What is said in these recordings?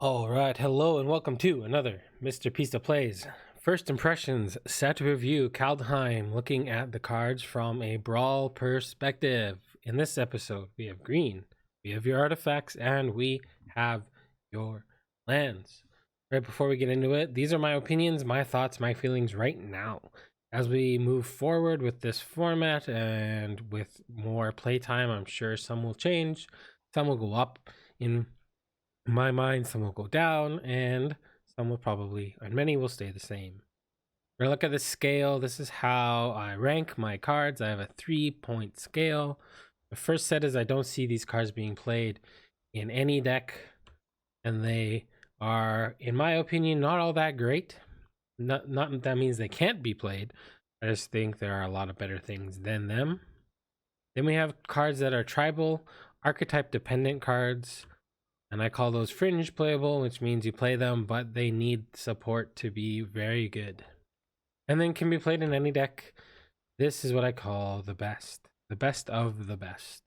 All right, hello and welcome to another Mr. Pisto Plays. First impressions, set review, Kaldheim, looking at the cards from a Brawl perspective. In this episode, we have green, we have your artifacts, and we have your lands. Right before we get into it, these are my opinions, my thoughts, my feelings right now. As we move forward with this format and with more playtime, I'm sure some will change, some will go up in my mind, some will go down, and some will probably, and many will stay the same. We're gonna look at the scale. This is how I rank my cards. I have a 3-point scale. The first set is I don't see these cards being played in any deck, and they are, in my opinion, not all that great. Not that means they can't be played. I just think there are a lot of better things than them. Then we have cards that are tribal, archetype dependent cards. And I call those fringe playable, which means you play them, but they need support to be very good. And then can be played in any deck. This is what I call the best of the best.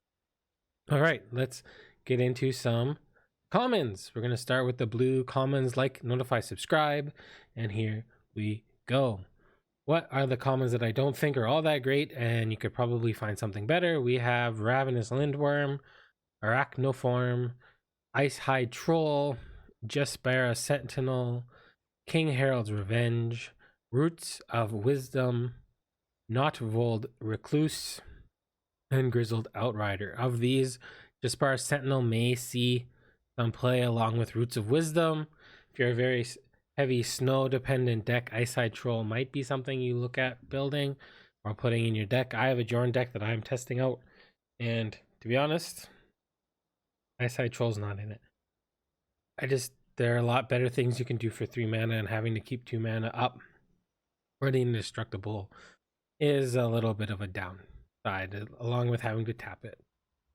All right, let's get into some commons. We're going to start with the blue commons: like, notify, subscribe. And here we go. What are the commons that I don't think are all that great, and you could probably find something better? We have Ravenous Lindworm, Arachnoform, Icehide Troll, Jespera Sentinel, King Harold's Revenge, Roots of Wisdom, Notvold Recluse, and Grizzled Outrider. Of these, Jespera Sentinel may see some play along with Roots of Wisdom. If you're a very heavy snow dependent deck, Icehide Troll might be something you look at building or putting in your deck. I have a Jorn deck that I'm testing out, and to be honest, Icehide Troll's not in it. There are a lot better things you can do for 3 mana, and having to keep 2 mana up for the indestructible is a little bit of a downside, along with having to tap it.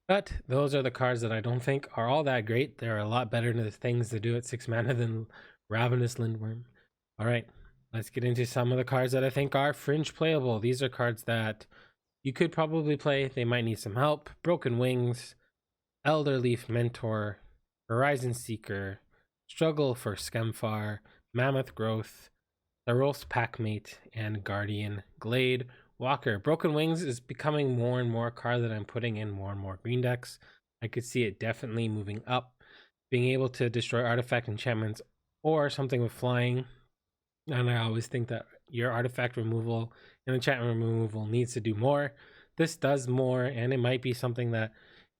But those are the cards that I don't think are all that great. There are a lot better things to do at 6 mana than Ravenous Lindworm. All right, let's get into some of the cards that I think are fringe playable. These are cards that you could probably play. They might need some help. Broken Wings, Elderleaf Mentor, Horizon Seeker, Struggle for Skemfar, Mammoth Growth, Theros Packmate, and Guardian Glade Walker. Broken Wings is becoming more and more a card that I'm putting in more and more green decks. I could see it definitely moving up, being able to destroy artifact enchantments or something with flying. And I always think that your artifact removal and enchantment removal needs to do more. This does more, and it might be something that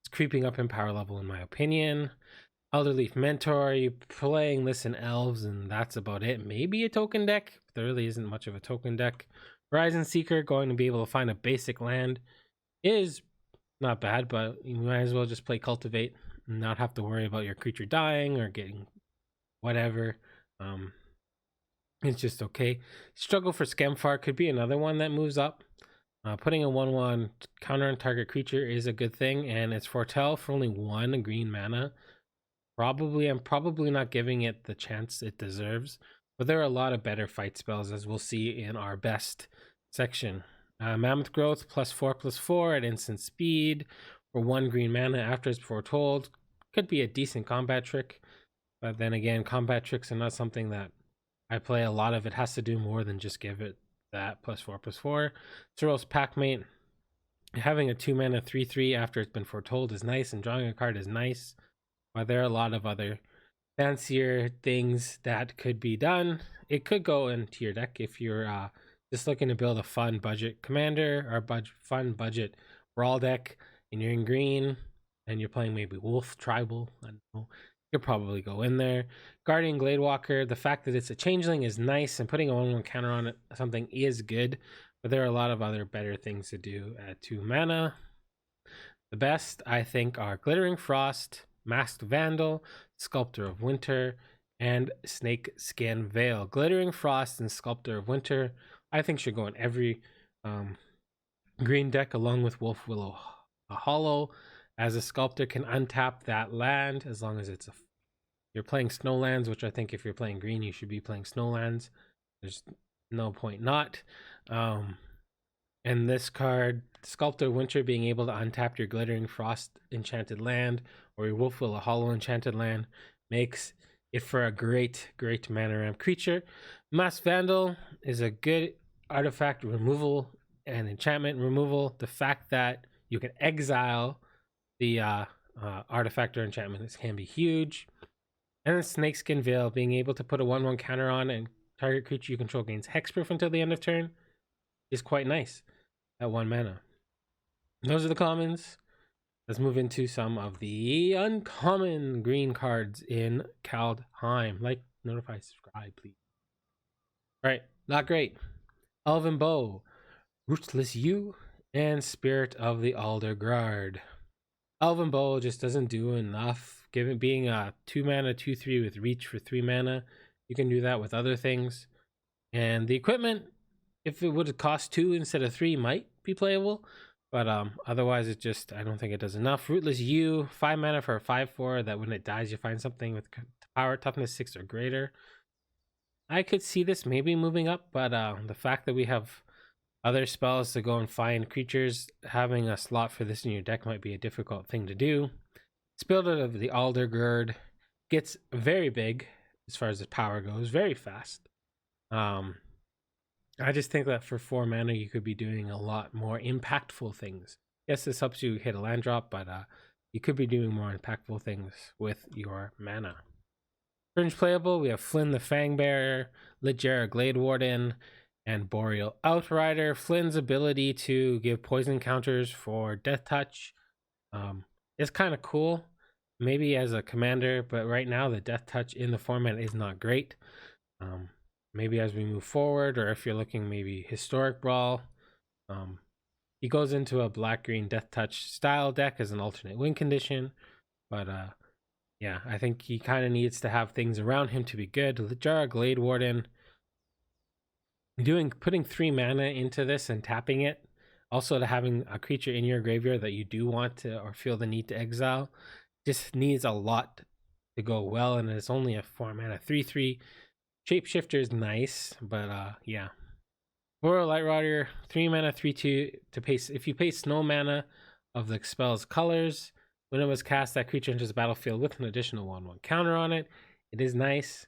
is creeping up in power level, in my opinion. Elderleaf Mentor, you playing this in Elves, and that's about it. Maybe a token deck, but there really isn't much of a token deck. Horizon Seeker, going to be able to find a basic land, is not bad, but you might as well just play Cultivate and not have to worry about your creature dying or getting whatever. It's just okay. Struggle for Skemfar could be another one that moves up. Putting a 1/1 counter on target creature is a good thing, and it's Foretell for only 1 green mana. I'm probably not giving it the chance it deserves, but there are a lot of better fight spells, as we'll see in our best section. Mammoth Growth, +4/+4 at instant speed for 1 green mana after it's foretold. Could be a decent combat trick, but then again, combat tricks are not something that I play a lot of. It has to do more than just give it that +4/+4. Theros Packmate, having a 2 mana 3/3 after it's been foretold is nice, and drawing a card is nice. But there are a lot of other fancier things that could be done. It could go into your deck if you're just looking to build a fun budget commander or fun budget Brawl deck, and you're in green and you're playing maybe Wolf Tribal. I don't know. You could probably go in there. Guardian Gladewalker, the fact that it's a changeling is nice, and putting a 1/1 counter on it something is good, but there are a lot of other better things to do at 2 mana. The best, I think, are Glittering Frost, Masked Vandal, Sculptor of Winter, and Snake Skin Veil. Glittering Frost and Sculptor of Winter, I think, should go in every green deck, along with Wolf Willow Hollow, as a Sculptor can untap that land as long as you're playing Snowlands, which I think if you're playing green, you should be playing Snowlands. There's no point not. And this card, Sculptor Winter, being able to untap your Glittering Frost enchanted land or your Wolf Willow Hollow enchanted land, makes it for a great mana ramp creature. Mass Vandal is a good artifact removal and enchantment removal. The fact that you can exile the artifact or enchantment can be huge. And then Snakeskin Veil, being able to put a 1/1 counter on and target creature you control gains hexproof until the end of turn, is quite nice at 1 mana. Those are the commons. Let's move into some of the uncommon green cards in Kaldheim. Like, notify, subscribe, please. All right, not great. Elven Bow, Rootless You, and Spirit of the Alderguard. Elven Bow just doesn't do enough. Given being a 2 mana 2/3 with reach for 3 mana, you can do that with other things. And the equipment, if it would cost 2 instead of 3, might be playable. But otherwise, I don't think it does enough. Rootless You, 5 mana for a 5/4 that when it dies, you find something with power, toughness 6 or greater. I could see this maybe moving up, but the fact that we have other spells to go and find creatures, having a slot for this in your deck might be a difficult thing to do. Spirit of the Alderguard gets very big as far as the power goes, very fast. I just think that for 4 mana, you could be doing a lot more impactful things. Yes, this helps you hit a land drop, but you could be doing more impactful things with your mana. Fringe playable, we have Flynn the Fangbearer, Ligeia Glade Warden, and Boreal Outrider. Flynn's ability to give poison counters for Death Touch is kind of cool, maybe as a commander, but right now the Death Touch in the format is not great. Maybe as we move forward, or if you're looking maybe Historic Brawl, he goes into a black-green Death Touch style deck as an alternate win condition, but yeah, I think he kind of needs to have things around him to be good. Ligeia Glade Warden, putting 3 mana into this and tapping it, also to having a creature in your graveyard that you do want to or feel the need to exile, just needs a lot to go well, and it's only a 4 mana 3/3. Shapeshifter is nice, but yeah. Boreal Outrider, 3 mana 3/2 to pay. If you pay snow mana of the spell's colors, when it was cast, that creature enters the battlefield with an additional 1/1 counter on it. It is nice.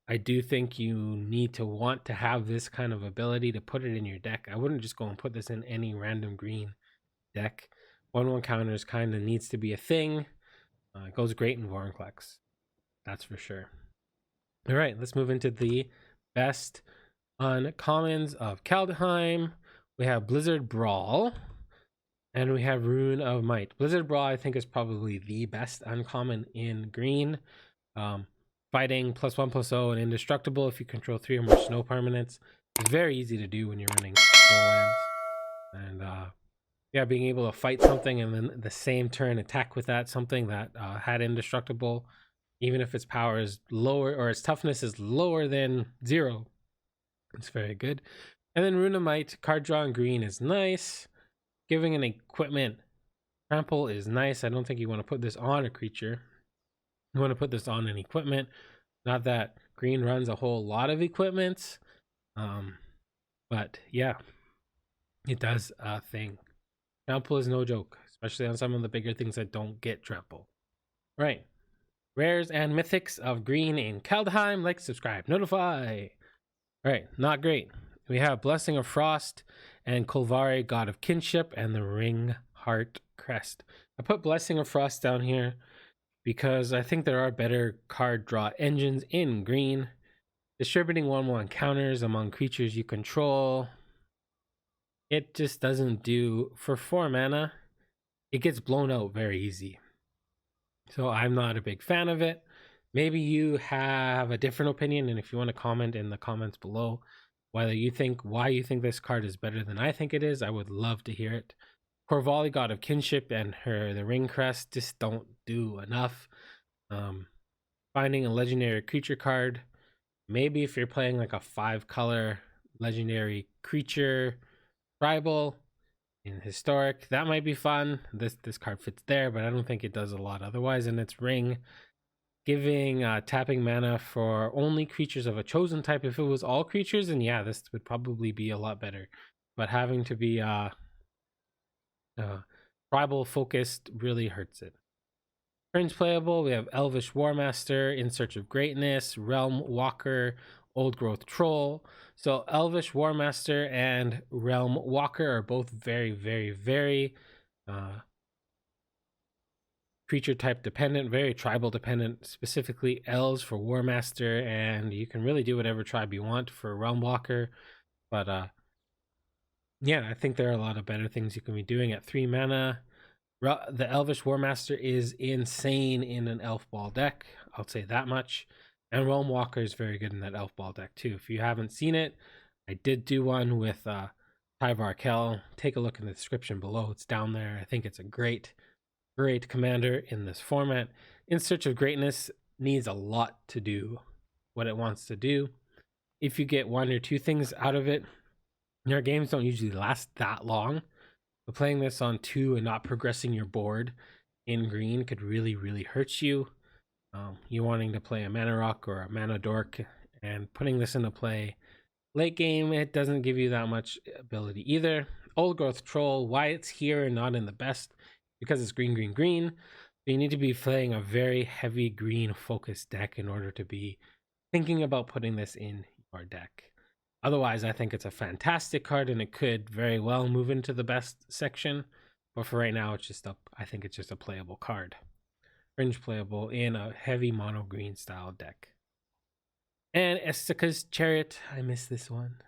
I do think you need to want to have this kind of ability to put it in your deck. I wouldn't just go and put this in any random green deck. 1/1 counters kind of needs to be a thing. It goes great in Vorinclex, that's for sure. All right, let's move into the best uncommons of Kaldheim. We have Blizzard Brawl, and we have Rune of Might. Blizzard Brawl, I think, is probably the best uncommon in green. Fighting +1/+0 and indestructible if you control 3 or more snow permanents. It's very easy to do when you're running snowlands. And yeah, being able to fight something and then the same turn attack with that something that had indestructible, even if its power is lower or its toughness is lower than 0. It's very good. And then Rune of Might, card draw in green is nice. Giving an equipment trample is nice. I don't think you want to put this on a creature. You want to put this on an equipment. Not that green runs a whole lot of equipments. But yeah, it does a thing. Trample is no joke, especially on some of the bigger things that don't get trample. Right. Rares and mythics of green in Kaldheim. Like, subscribe, notify. All right, not great. We have Blessing of Frost and Kolvari, God of Kinship, and the Ring Heart Crest. I put Blessing of Frost down here because I think there are better card draw engines in green. Distributing 1/1 counters among creatures you control. It just doesn't do, for 4 mana, it gets blown out very easy. So I'm not a big fan of it. Maybe you have a different opinion, and if you want to comment in the comments below why you think this card is better than I think it is, I would love to hear it. Korvali, God of Kinship, and the Ring Crest just don't do enough. Finding a legendary creature card, maybe if you're playing like a 5-color legendary creature tribal in Historic, that might be fun. This card fits there, but I don't think it does a lot otherwise. And it's Ring, giving tapping mana for only creatures of a chosen type. If it was all creatures, then yeah, this would probably be a lot better. But having to be tribal focused really hurts it. Fringe playable, we have Elvish Warmaster, In Search of Greatness, Realm Walker, Old Growth Troll. So Elvish Warmaster and Realm Walker are both very creature type dependent, very tribal dependent, specifically elves for Warmaster, and you can really do whatever tribe you want for Realm Walker. But yeah, I think there are a lot of better things you can be doing at 3 mana. The Elvish Warmaster is insane in an Elf Ball deck, I'll say that much. And Realm Walker is very good in that Elf Ball deck too. If you haven't seen it, I did do one with Tyvar Kell. Take a look in the description below. It's down there. I think it's a great commander in this format. In Search of Greatness needs a lot to do what it wants to do. If you get 1 or 2 things out of it, your games don't usually last that long. But playing this on 2 and not progressing your board in green could really hurt you. You wanting to play a Mana Rock or a Mana Dork and putting this into play late game, it doesn't give you that much ability either. Old Growth Troll, why it's here and not in the best, because it's green. So you need to be playing a very heavy green focused deck in order to be thinking about putting this in your deck. Otherwise, I think it's a fantastic card and it could very well move into the best section. But for right now, I think it's just a playable card. Fringe playable in a heavy mono green style deck. And Estika's Chariot, I missed this one.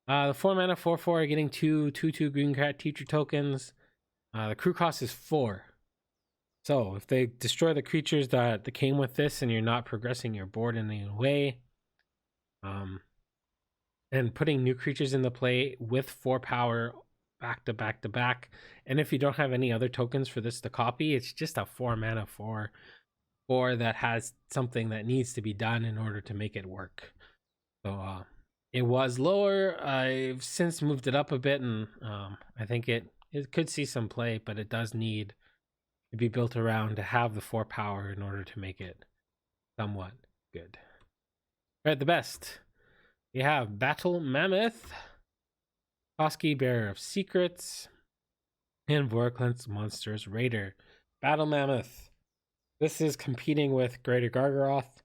The 4 mana 4/4 getting 2/2 green cat teacher tokens. The crew cost is 4. So if they destroy the creatures that came with this and you're not progressing your board in any way, and putting new creatures into play with 4 power back to back, and if you don't have any other tokens for this to copy, it's just a 4 mana 4 that has something that needs to be done in order to make it work. So it was lower. I've since moved it up a bit, and I think it could see some play, but it does need to be built around to have the 4 power in order to make it somewhat good. All right, the best. We have Battle Mammoth, Koski, Bearer of Secrets, and Vorklint's Monsters Raider. Battle Mammoth. This is competing with Greater Gargaroth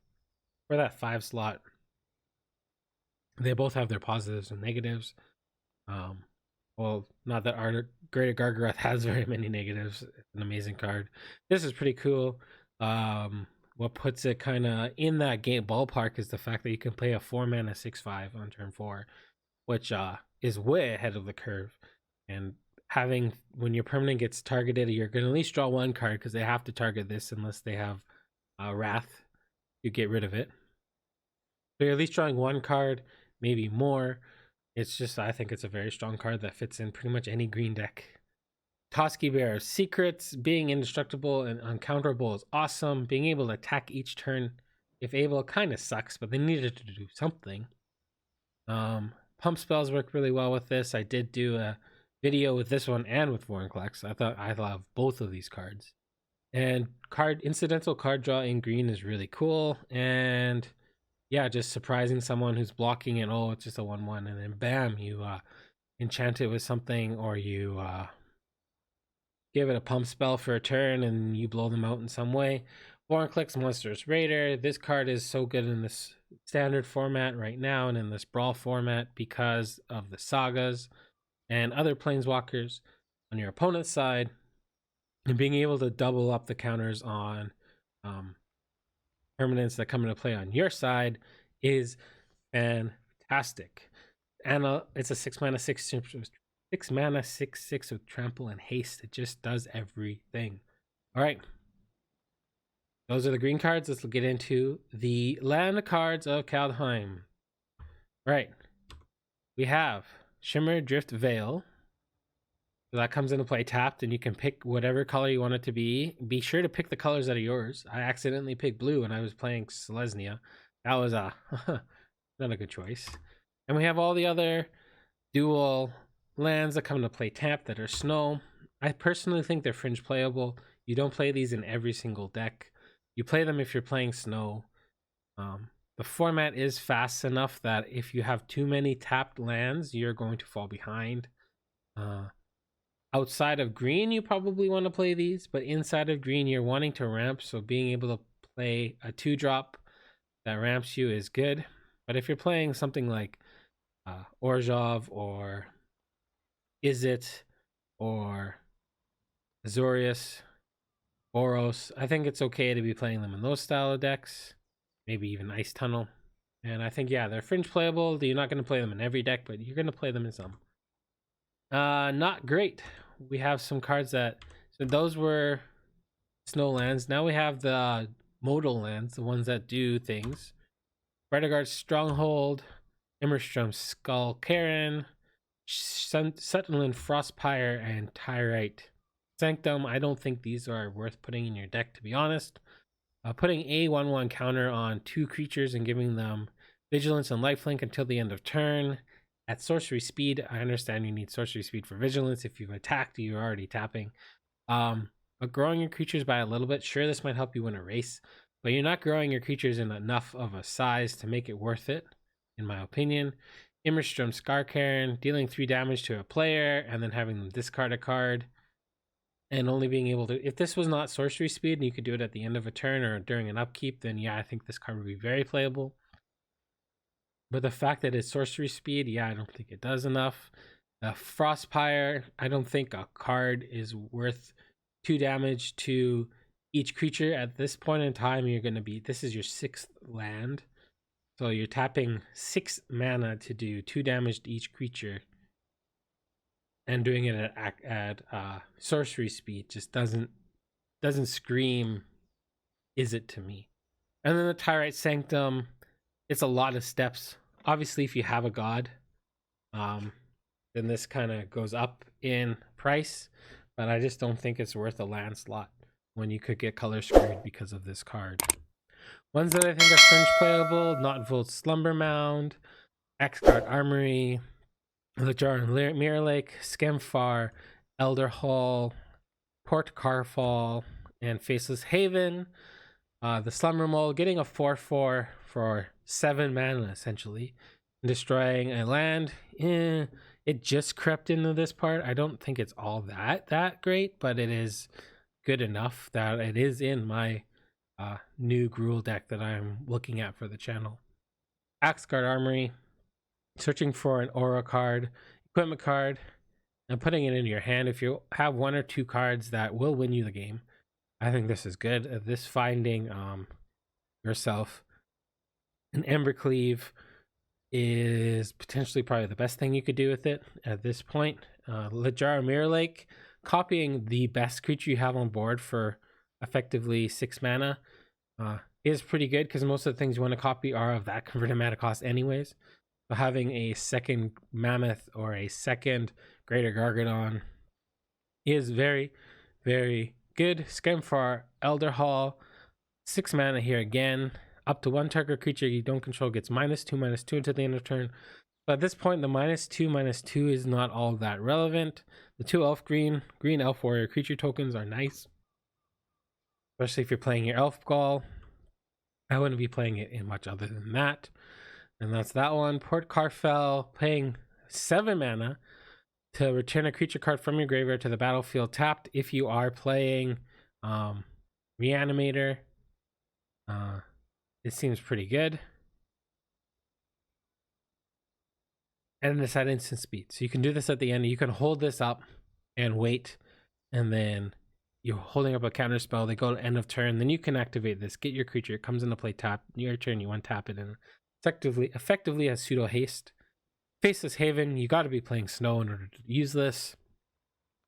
for that 5 slot. They both have their positives and negatives. Well, not that our Greater Gargaroth has very many negatives. It's an amazing card. This is pretty cool. What puts it kind of in that game ballpark is the fact that you can play a 4 mana 6/5 on turn 4, which is way ahead of the curve. And having, when your permanent gets targeted, you're going to at least draw 1 card because they have to target this unless they have Wrath to get rid of it. So you're at least drawing 1 card, maybe more. It's just, I think it's a very strong card that fits in pretty much any green deck. Koski, Bearer of Secrets, being indestructible and uncounterable is awesome. Being able to attack each turn, if able, kind of sucks, but they needed to do something. Pump spells work really well with this. I did do a video with this one and with Vorinclex. I love both of these cards. And incidental card draw in green is really cool. And yeah, just surprising someone who's blocking and it's just a 1/1, and then bam, you enchant it with something, or you give it a pump spell for a turn and you blow them out in some way. Vorinclex Monsters Raider. This card is so good in this standard format right now and in this Brawl format because of the sagas and other planeswalkers on your opponent's side, and being able to double up the counters on permanents that come into play on your side is fantastic. And it's a 6 mana 6/6 with trample and haste. It just does everything. All right, those are the green cards. Let's get into the land cards of Kaldheim. All right, we have Shimmer Drift Veil. So that comes into play tapped, and you can pick whatever color you want it to be. Be sure to pick the colors that are yours. I accidentally picked blue when I was playing Selesnya. That was not a good choice. And we have all the other dual lands that come into play tapped that are snow. I personally think they're fringe playable. You don't play these in every single deck. You play them if you're playing snow. The format is fast enough that if you have too many tapped lands, you're going to fall behind. Outside of green, you probably want to play these, but inside of green, you're wanting to ramp, so being able to play a 2-drop that ramps you is good. But if you're playing something like Orzhov or Izzet or Azorius, Boros, I think it's okay to be playing them in those style of decks, maybe even Ice Tunnel. And I think, yeah, they're fringe playable. You're not going to play them in every deck, but you're going to play them in some. Not great. We have some cards that, so those were snow lands. Now we have the modal lands, the ones that do things. Redegard's Stronghold, Immerstrom's Skull Karen, Suttonland Frostpire, and Tyrite Sanctum. I don't think these are worth putting in your deck, to be honest. Putting a 1/1 counter on 2 creatures and giving them Vigilance and Lifelink until the end of turn. At sorcery speed, I understand you need sorcery speed for Vigilance. If you've attacked, you're already tapping. But growing your creatures by a little bit, sure, this might help you win a race, but you're not growing your creatures in enough of a size to make it worth it, in my opinion. Immerstrom Scar Karen, dealing 3 damage to a player and then having them discard a card and only being able to, if this was not sorcery speed and you could do it at the end of a turn or during an upkeep, then yeah, I think this card would be very playable. But the fact that it's sorcery speed, yeah, I don't think it does enough. Frostpire, I don't think a card is worth 2 damage to each creature. At this point in time, you're going to be, this is your 6th land. So you're tapping 6 mana to do 2 damage to each creature. And doing it at sorcery speed just doesn't scream Izzet to me. And then the Tyrite Sanctum, it's a lot of steps. Obviously, if you have a god, then this kind of goes up in price, but I just don't think it's worth a land slot when you could get color screwed because of this card. Ones that I think are fringe playable: Notvolt Slumber Mound, X-Guard Armory, Lajar and Mirror Lake, Skemfar, Elder Hall, Port Carfall, and Faceless Haven. The Slumber Mole getting a 4/4 for 7 mana essentially, destroying a land. It just crept into this part. I don't think it's all that great, but it is good enough that it is in my new Gruul deck that I'm looking at for the channel. Axguard Armory, searching for an aura card, equipment card, and putting it into your hand. If you have 1 or 2 cards that will win you the game, I think this is good. This finding yourself an Embercleave is potentially probably the best thing you could do with it at this point. Lajar Mirror Lake, copying the best creature you have on board for effectively 6 mana is pretty good, because most of the things you want to copy are of that converted mana cost anyways. So having a second Mammoth or a second Greater Gargadon is very, very good. Skemfar, Elder Hall, 6 mana here again. Up to 1 target creature you don't control gets -2/-2 until the end of turn. But at this point, the -2/-2 is not all that relevant. The 2 elf green elf warrior creature tokens are nice, especially if you're playing your elf gall. I wouldn't be playing it in much other than that. And that's that one. Port Carfell, paying 7 mana to return a creature card from your graveyard to the battlefield tapped. If you are playing Reanimator, it seems pretty good. And this at instant speed, so you can do this at the end. You can hold this up and wait, and then you're holding up a counter spell. They go to end of turn, then you can activate this, get your creature, it comes into play, tap your turn, you untap it, and effectively has pseudo haste. Faceless Haven, you got to be playing snow in order to use this.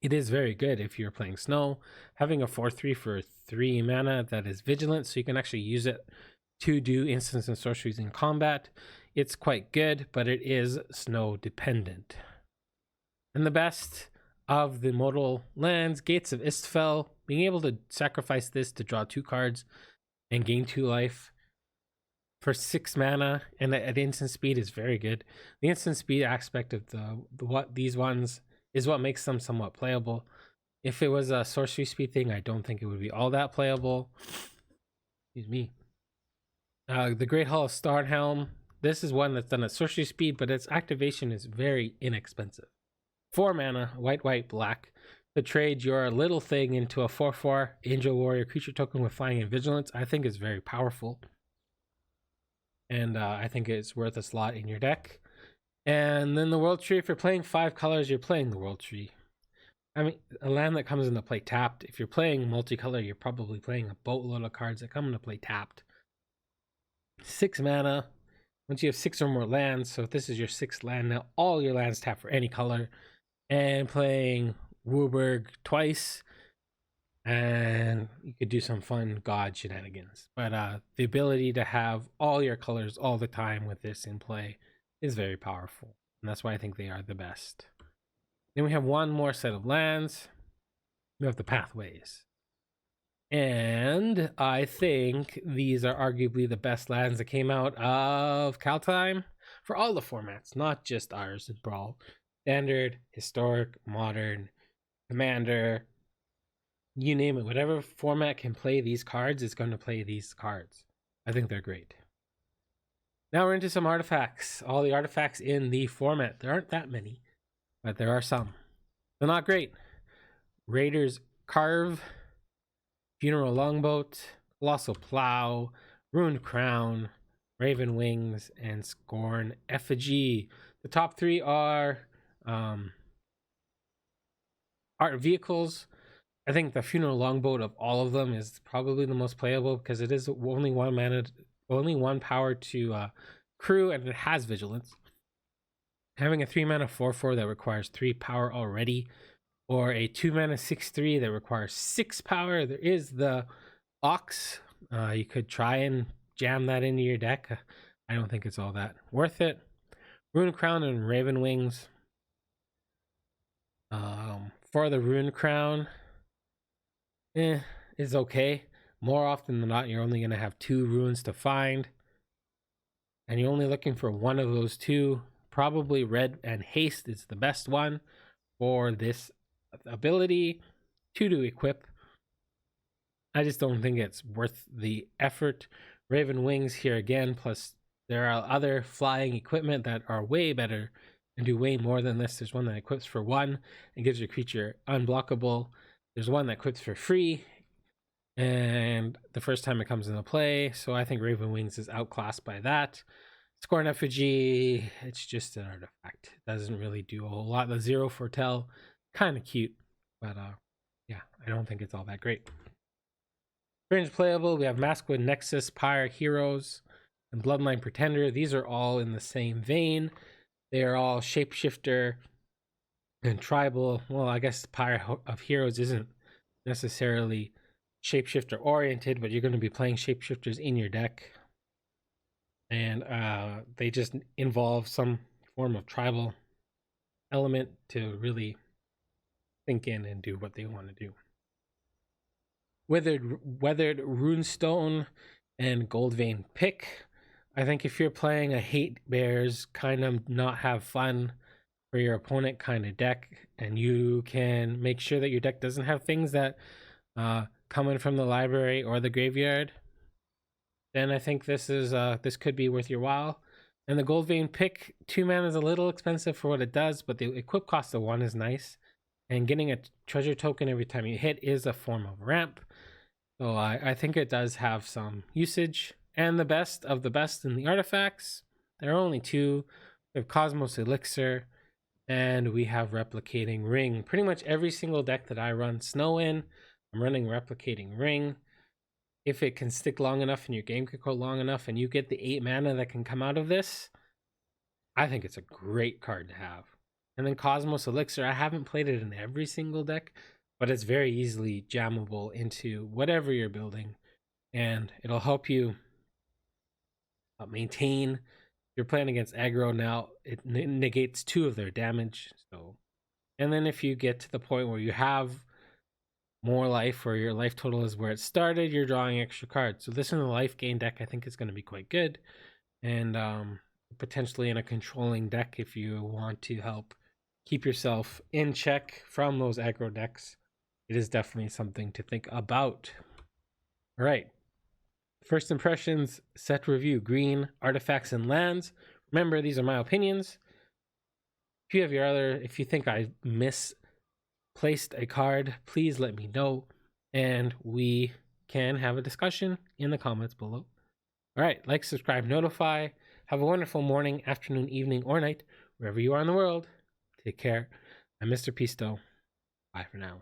It is very good if you're playing snow. Having a 4/3 for 3 mana that is vigilant, so you can actually use it to do instants and sorceries in combat. It's quite good, but it is snow dependent. And the best of the modal lands, Gates of Istfell, being able to sacrifice this to draw 2 cards and gain 2 life for 6 mana and at instant speed is very good. The instant speed aspect of these ones is what makes them somewhat playable. If it was a sorcery speed thing, I don't think it would be all that playable. Excuse me. The Great Hall of Starnhelm. This is one that's done at sorcery speed, but its activation is very inexpensive. 4 mana, white, white, black, to trade your little thing into a 4/4 Angel Warrior creature token with flying and vigilance. I think is very powerful. And I think it's worth a slot in your deck. And then the World Tree, if you're playing 5 colors, you're playing the World Tree. I mean, a land that comes into play tapped. If you're playing multicolor, you're probably playing a boatload of cards that come into play tapped. 6 mana. Once you have 6 or more lands, so if this is your 6th land, now all your lands tap for any color. And playing Wooburg twice, and you could do some fun god shenanigans. But the ability to have all your colors all the time with this in play is very powerful, and that's why I think they are the best. Then we have one more set of lands. We have the Pathways. And I think these are arguably the best lands that came out of Kaldheim for all the formats, not just ours in Brawl. Standard, Historic, Modern, Commander, you name it. Whatever format can play these cards is going to play these cards. I think they're great. Now we're into some artifacts. All the artifacts in the format. There aren't that many, but there are some. They're not great. Raiders Carve, Funeral Longboat, Colossal Plow, Ruined Crown, Raven Wings, and Scorn Effigy. The top 3 are art vehicles. I think the Funeral Longboat of all of them is probably the most playable because it is only 1 mana, only 1 power to crew, and it has vigilance. Having a 3 mana 4/4 that requires 3 power already, or a 2 mana 6/3 that requires 6 power. There is the Ox. You could try and jam that into your deck. I don't think it's all that worth it. Rune Crown and Raven Wings. For the Rune Crown, is okay. More often than not, you're only going to have 2 runes to find, and you're only looking for one of those 2. Probably Red and Haste is the best one for this ability, 2 to equip. I just don't think it's worth the effort. Raven Wings here again, plus there are other flying equipment that are way better and do way more than this. There's one that equips for 1 and gives your creature unblockable. There's one that equips for free, and the first time it comes into play. So I think Raven Wings is outclassed by that. Scorn Effigy, it's just an artifact. It doesn't really do a whole lot. The 0 Foretell, kind of cute, but yeah, I don't think it's all that great. Fringe playable, we have Maskwood Nexus, Pyre Heroes, and Bloodline Pretender. These are all in the same vein. They are all Shapeshifter and Tribal. Well, I guess Pyre of Heroes isn't necessarily Shapeshifter oriented, but you're going to be playing Shapeshifters in your deck. And they just involve some form of tribal element to really sink in and do what they want to do. Weathered Runestone and Goldvein Pick. I think if you're playing a Hate Bears kind of not have fun for your opponent kind of deck, and you can make sure that your deck doesn't have things that come in from the library or the graveyard, then I think this could be worth your while. And the Goldvein Pick, 2 mana is a little expensive for what it does, but the equip cost of 1 is nice. And getting a treasure token every time you hit is a form of ramp. So I think it does have some usage. And the best of the best in the artifacts, there are only 2. We have Cosmos Elixir, and we have Replicating Ring. Pretty much every single deck that I run Snow in, I'm running Replicating Ring. If it can stick long enough and your game can go long enough and you get the 8 mana that can come out of this, I think it's a great card to have. And then Cosmos Elixir, I haven't played it in every single deck, but it's very easily jammable into whatever you're building, and it'll help you maintain. If you're playing against aggro now, it negates 2 of their damage. So, and then if you get to the point where you have more life, or your life total is where it started, you're drawing extra cards. So this in the life gain deck, I think is going to be quite good, and potentially in a controlling deck if you want to help keep yourself in check from those aggro decks. It is definitely something to think about. All right, first impressions set review: green artifacts and lands. Remember, these are my opinions. if you think I misplaced a card, please let me know, and we can have a discussion in the comments below. All right, like, subscribe, notify. Have a wonderful morning, afternoon, evening, or night, wherever you are in the world. Take care. I'm Mr. Pisto. Bye for now.